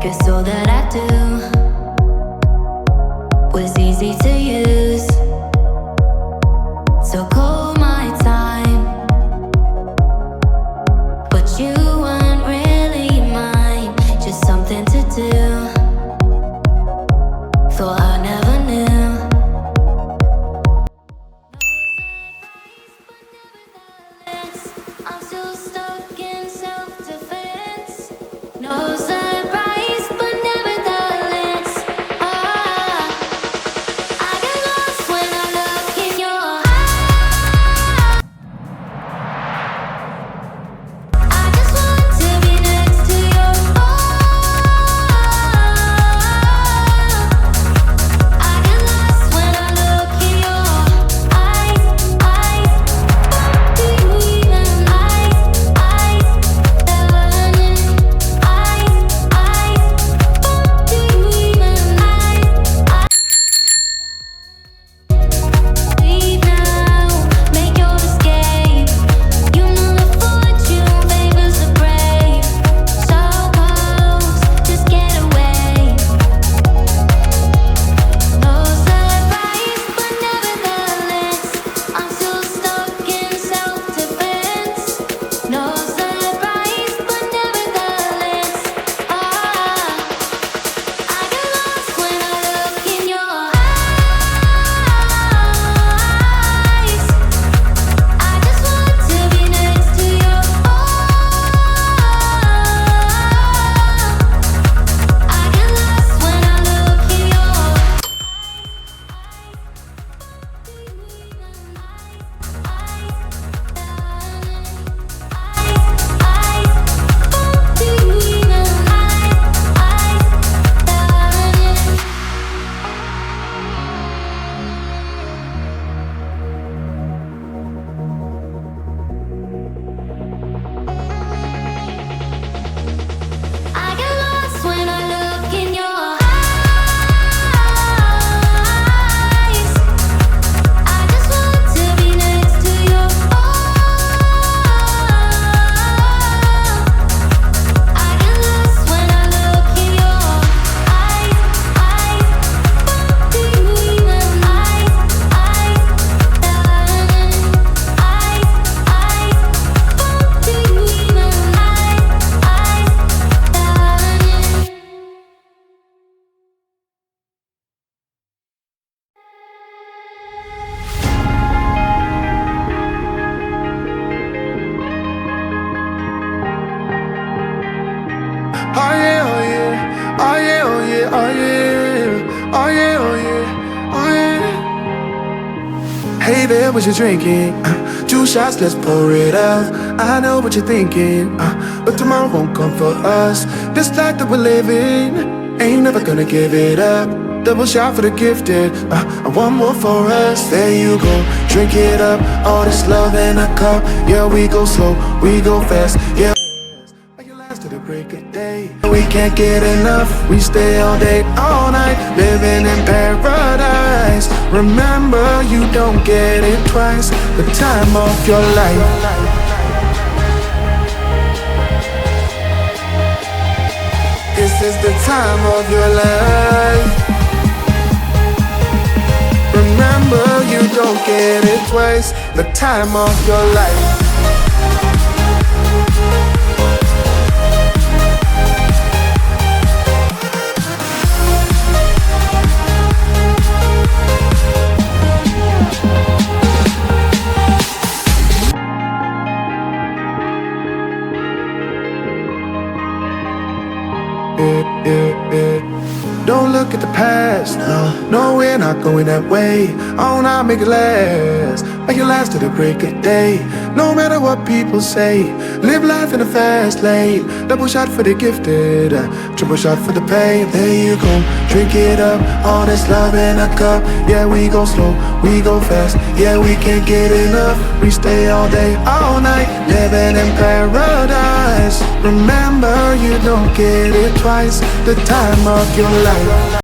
Guess all that I do was easy to use. So call my time, but you weren't really mine. Just something to do. Thought I never knew. I'm still stuck in self-defense. No surprise, but nevertheless, I get lost when I look in your eyes. I just want to be next to your I get lost when I look in your eyes. Do you even leave now, make your escape. You know the fortune favors the brave. So close, just get away. No surprise, but nevertheless, I'm still stuck in self-defense. No surprise, but nevertheless, I get lost when I look in your eyes. I just want to be next to your I get lost when I look in your I get lost when I look in your eyes. I just want to be next to your I get lost when I look in your do you even do you even Oh yeah, oh yeah, oh yeah, oh yeah, oh yeah, oh yeah, oh yeah, oh yeah. Hey there, what you drinking? 2 shots, let's pour it out. I know what you're thinking, but tomorrow won't come for us. This life that we're living, ain't never gonna give it up. Double shot for the gifted, and one more for us. There you go, drink it up. All this love in a cup. Yeah, we go slow, we go fast. Yeah, to the break of day. We can't get enough. We stay all day, all night, living in paradise. Remember, you don't get it twice. The time of your life. This is the time of your life. Remember, you don't get it twice. The time of your life. Don't look at the past, no, we're not going that way. Oh, now make it last, make it last to the break of day. No matter what people say, live life in a fast lane. Double shot for the gifted, triple shot for the pain. There you go, drink it up, all this love in a cup. Yeah, we go slow, we go fast. Yeah, we can't get enough. We stay all day, all night, living in paradise. Remember, you don't get it twice. The time of your life.